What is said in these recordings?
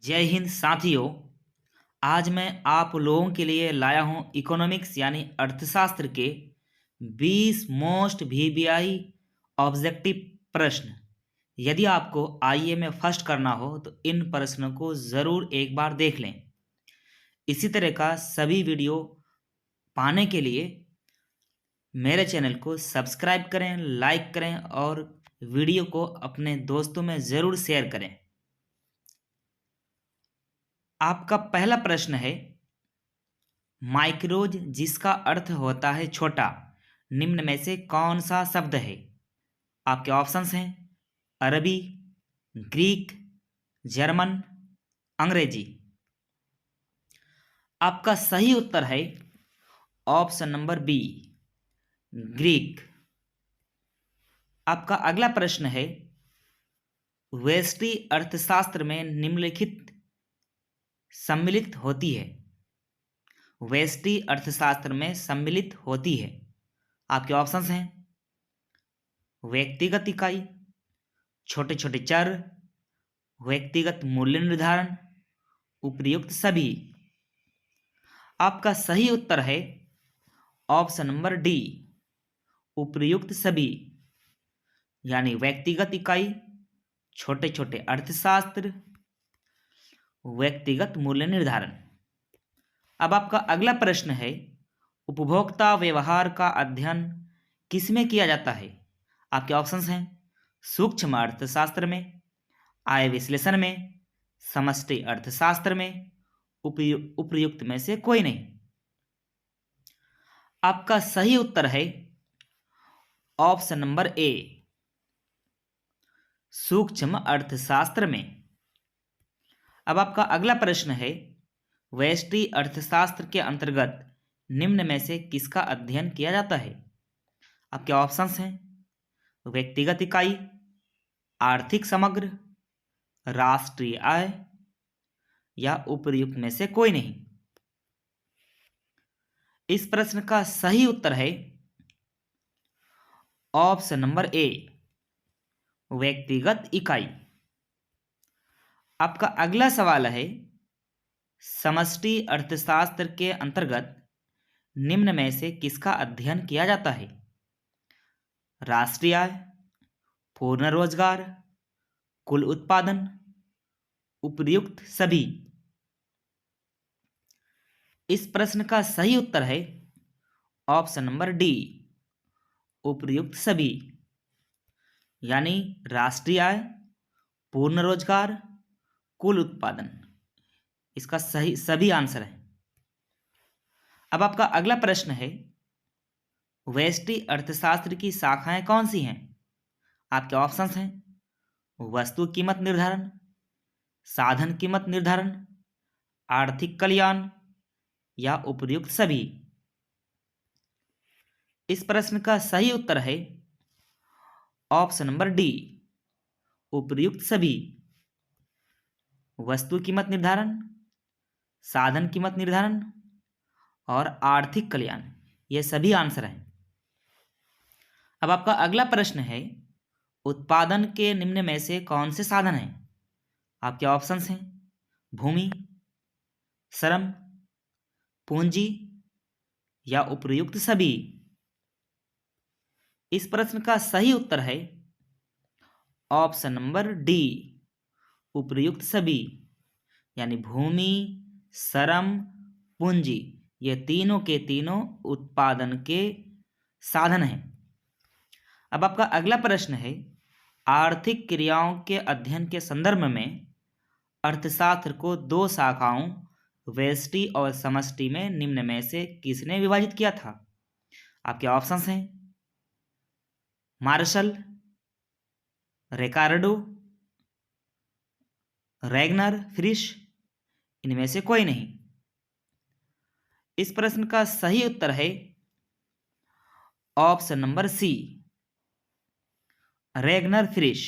जय हिंद साथियों। आज मैं आप लोगों के लिए लाया हूं इकोनॉमिक्स यानी अर्थशास्त्र के 20 मोस्ट वीबीआई ऑब्जेक्टिव प्रश्न। यदि आपको आईए में फर्स्ट करना हो तो इन प्रश्नों को ज़रूर एक बार देख लें। इसी तरह का सभी वीडियो पाने के लिए मेरे चैनल को सब्सक्राइब करें, लाइक करें और वीडियो को अपने दोस्तों में ज़रूर शेयर करें। आपका पहला प्रश्न है, माइक्रोज जिसका अर्थ होता है छोटा, निम्न में से कौन सा शब्द है? आपके ऑप्शंस हैं अरबी, ग्रीक, जर्मन, अंग्रेजी। आपका सही उत्तर है ऑप्शन नंबर बी, ग्रीक। आपका अगला प्रश्न है, व्यष्टि अर्थशास्त्र में निम्नलिखित सम्मिलित होती है। व्यष्टि अर्थशास्त्र में सम्मिलित होती है। आपके ऑप्शंस हैं व्यक्तिगत इकाई, छोटे छोटे चर, व्यक्तिगत मूल्य निर्धारण, उपर्युक्त सभी। आपका सही उत्तर है ऑप्शन नंबर डी, उपर्युक्त सभी, यानी व्यक्तिगत इकाई, छोटे छोटे अर्थशास्त्र, व्यक्तिगत मूल्य निर्धारण। अब आपका अगला प्रश्न है, उपभोक्ता व्यवहार का अध्ययन किसमें किया जाता है? आपके ऑप्शंस हैं सूक्ष्म अर्थशास्त्र में, आय विश्लेषण में, समष्टि अर्थशास्त्र में, उपर्युक्त में से कोई नहीं। आपका सही उत्तर है ऑप्शन नंबर ए, सूक्ष्म अर्थशास्त्र में। अब आपका अगला प्रश्न है, व्यष्टि अर्थशास्त्र के अंतर्गत निम्न में से किसका अध्ययन किया जाता है? आपके ऑप्शंस हैं व्यक्तिगत इकाई, आर्थिक समग्र, राष्ट्रीय आय या उपर्युक्त में से कोई नहीं। इस प्रश्न का सही उत्तर है ऑप्शन नंबर ए, व्यक्तिगत इकाई। आपका अगला सवाल है, समष्टि अर्थशास्त्र के अंतर्गत निम्न में से किसका अध्ययन किया जाता है? राष्ट्रीय आय, पूर्ण रोजगार, कुल उत्पादन, उपर्युक्त सभी। इस प्रश्न का सही उत्तर है ऑप्शन नंबर डी, उपर्युक्त सभी, यानी राष्ट्रीय आय, पूर्ण रोजगार, कुल उत्पादन। इसका सही सभी आंसर है। अब आपका अगला प्रश्न है, व्यष्टि अर्थशास्त्र की शाखाएं कौन सी हैं? आपके ऑप्शंस हैं वस्तु कीमत निर्धारण, साधन कीमत निर्धारण, आर्थिक कल्याण या उपर्युक्त सभी। इस प्रश्न का सही उत्तर है ऑप्शन नंबर डी, उपर्युक्त सभी। वस्तु कीमत निर्धारण, साधन कीमत निर्धारण और आर्थिक कल्याण, ये सभी आंसर हैं। अब आपका अगला प्रश्न है, उत्पादन के निम्न में से कौन से साधन हैं? आपके ऑप्शंस हैं भूमि, श्रम, पूंजी या उपर्युक्त सभी। इस प्रश्न का सही उत्तर है ऑप्शन नंबर डी, उपर्युक्त सभी, यानी भूमि, श्रम, पूंजी, ये तीनों के तीनों उत्पादन के साधन हैं। अब आपका अगला प्रश्न है, आर्थिक क्रियाओं के अध्ययन के संदर्भ में अर्थशास्त्र को दो शाखाओं व्यष्टि और समष्टि में निम्न में से किसने विभाजित किया था? आपके ऑप्शंस हैं मार्शल, रिकार्डो, रैगनर, फ्रिश, इनमें से कोई नहीं। इस प्रश्न का सही उत्तर है ऑप्शन नंबर सी, रैगनर, फ्रिश।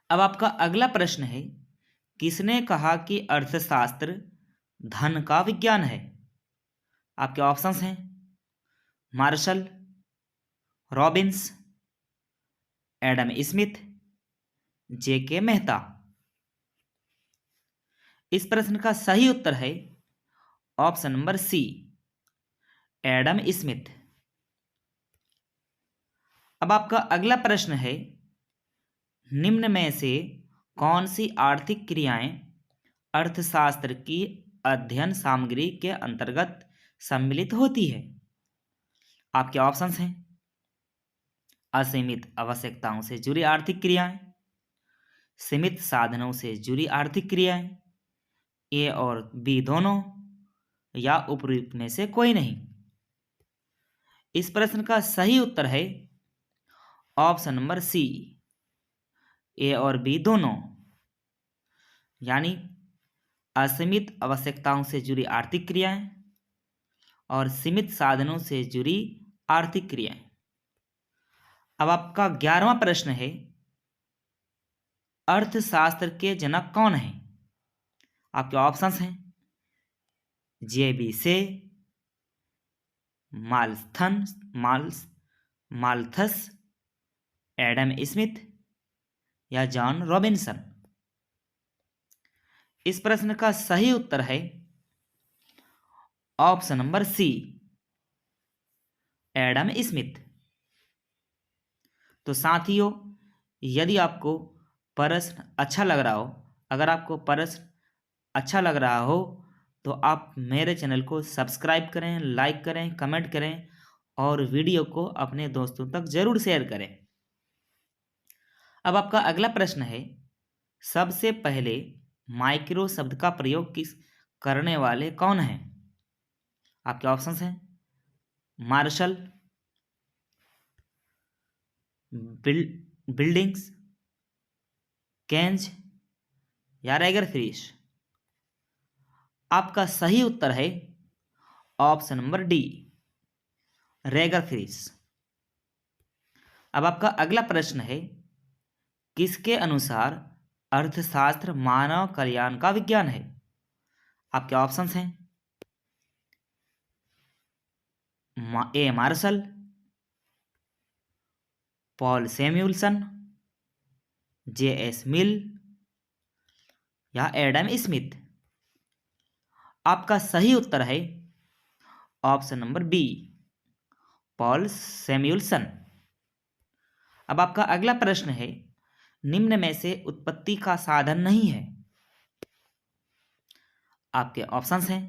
अब आपका अगला प्रश्न है, किसने कहा कि अर्थशास्त्र धन का विज्ञान है? आपके ऑप्शंस हैं Marshall, Robbins, Adam Smith, J K Mehta. इस प्रश्न का सही उत्तर है option number C, Adam Smith. अब आपका अगला प्रश्न है, निम्न में से कौन सी आर्थिक क्रियाएं अर्थशास्त्र की अध्ययन सामग्री के अंतर्गत सम्मिलित होती है? आपके ऑप्शंस हैं, असीमित आवश्यकताओं से जुड़ी आर्थिक क्रियाएं, सीमित साधनों से जुड़ी आर्थिक क्रियाएं, ए और बी दोनों, या उपयुक्त में से कोई नहीं। इस प्रश्न का सही उत्तर है ऑप्शन नंबर सी, ए और बी दोनों, यानी असीमित आवश्यकताओं से जुड़ी आर्थिक क्रियाएं और सीमित साधनों से जुड़ी आर्थिक क्रियाएं। अब आपका 11वां प्रश्न है, अर्थशास्त्र के जनक कौन हैं? आपके ऑप्शंस हैं, JB Say, Malthus, Adam Smith, या जॉन रॉबिन्सन। इस प्रश्न का सही उत्तर है option number C, Adam Smith. तो साथियों, यदि आपको प्रश्न अच्छा लग रहा हो, अगर आपको प्रश्न अच्छा लग रहा हो तो आप मेरे चैनल को सब्सक्राइब करें, लाइक करें, कमेंट करें और वीडियो को अपने दोस्तों तक जरूर शेयर करें। अब आपका अगला प्रश्न है, सबसे पहले माइक्रो शब्द का प्रयोग करने वाले कौन हैं? आपके ऑप्शंस हैं, मार्शल, बिल्डिंग्स, केंज, या रेगर फ्रीश। आपका सही उत्तर है ऑप्शन नंबर डी, रेगर फ्रीश। अब आपका अगला प्रश्न है, किसके अनुसार अर्थशास्त्र मानव कल्याण का विज्ञान है? आपके ऑप्शंस हैं, A Marshall, Paul Samuelson, J S Mill, या एडम स्मिथ। आपका सही उत्तर है option number B, Paul Samuelson. अब आपका अगला प्रश्न है, निम्न में से उत्पत्ति का साधन नहीं है। आपके ऑप्शंस हैं,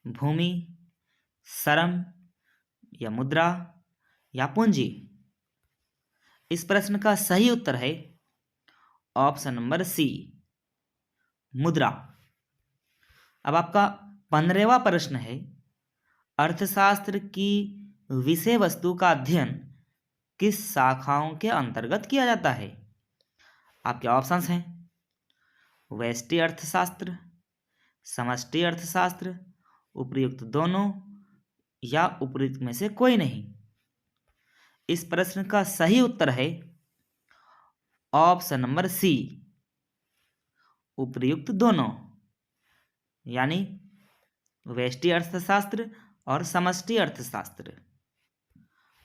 भूमि, श्रम, या मुद्रा, या पूंजी। इस प्रश्न का सही उत्तर है ऑप्शन नंबर सी, मुद्रा। अब आपका 15वां प्रश्न है, अर्थशास्त्र की विषय वस्तु का अध्ययन किस शाखाओं के अंतर्गत किया जाता है? आपके ऑप्शंस हैं, व्यष्टि अर्थशास्त्र, समष्टि अर्थशास्त्र, उपयुक्त दोनों, या उपयुक्त में से कोई नहीं। इस प्रश्न का सही उत्तर है ऑप्शन नंबर सी, उपयुक्त दोनों, यानी व्यष्टि अर्थशास्त्र और समष्टि अर्थशास्त्र।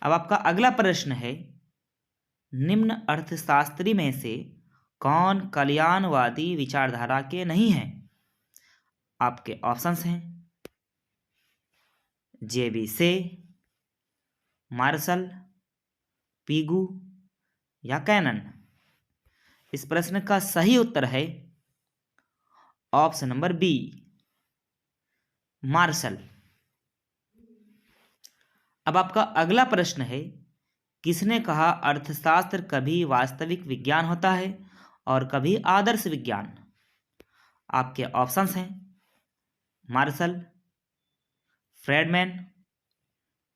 अब आपका अगला प्रश्न है, निम्न अर्थशास्त्री में से कौन कल्याणवादी विचारधारा के नहीं हैं? आपके ऑप्शंस हैं, जेबी से, मार्शल, पीगू, या कैनन। इस प्रश्न का सही उत्तर है ऑप्शन नंबर बी, मार्शल। अब आपका अगला प्रश्न है, किसने कहा अर्थशास्त्र कभी वास्तविक विज्ञान होता है और कभी आदर्श विज्ञान? आपके ऑप्शंस हैं, मार्शल, फ्रेडमैन,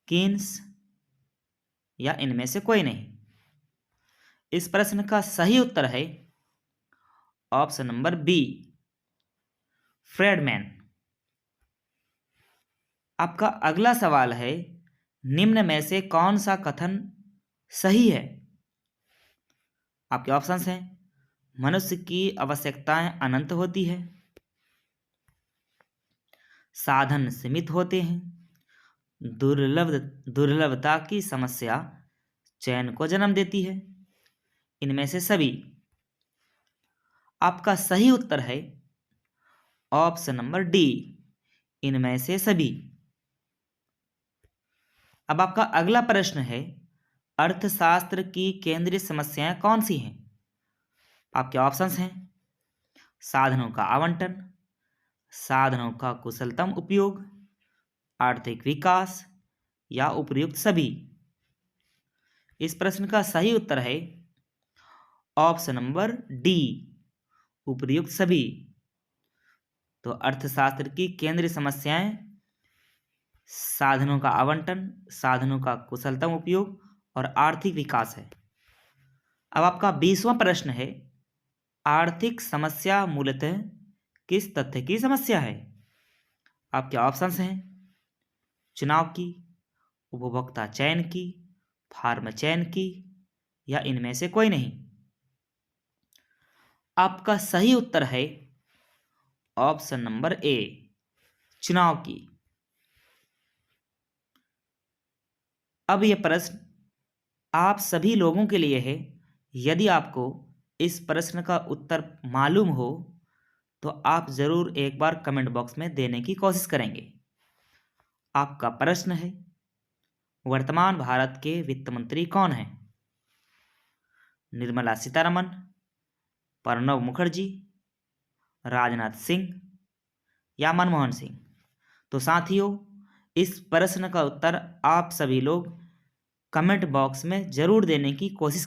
कीन्स, या इनमें से कोई नहीं। इस प्रश्न का सही उत्तर है ऑप्शन नंबर बी, फ्रेडमैन। आपका अगला सवाल है, निम्न में से कौन सा कथन सही है? आपके ऑप्शंस हैं, मनुष्य की आवश्यकताएं अनंत होती है, साधन सीमित होते हैं, दुर्लभता की समस्या चयन को जन्म देती है, इनमें से सभी। आपका सही उत्तर है ऑप्शन नंबर डी, इनमें से सभी। अब आपका अगला प्रश्न है, अर्थशास्त्र की केंद्रीय समस्याएं कौन सी हैं? आपके ऑप्शंस हैं, साधनों का आवंटन, साधनों का कुशलतम उपयोग, आर्थिक विकास या उपर्युक्त सभी। इस प्रश्न का सही उत्तर है ऑप्शन नंबर डी, उपर्युक्त सभी। तो अर्थशास्त्र की केंद्रीय समस्याएं साधनों का आवंटन, साधनों का कुशलतम उपयोग और आर्थिक विकास है। अब आपका 20वां प्रश्न है, आर्थिक समस्या मूलतः किस तथ्य की समस्या है? आपके ऑप्शंस हैं, चुनाव की, उपभोक्ता चयन की, फार्म चयन की या इनमें से कोई नहीं। आपका सही उत्तर है ऑप्शन नंबर ए, चुनाव की। अब यह प्रश्न आप सभी लोगों के लिए है। यदि आपको इस प्रश्न का उत्तर मालूम हो तो आप जरूर एक बार कमेंट बॉक्स में देने की कोशिश करेंगे। आपका प्रश्न है, वर्तमान भारत के वित्त मंत्री कौन हैं? निर्मला सीतारमण, प्रणब मुखर्जी, राजनाथ सिंह या मनमोहन सिंह। तो साथियों, इस प्रश्न का उत्तर आप सभी लोग कमेंट बॉक्स में जरूर देने की कोशिश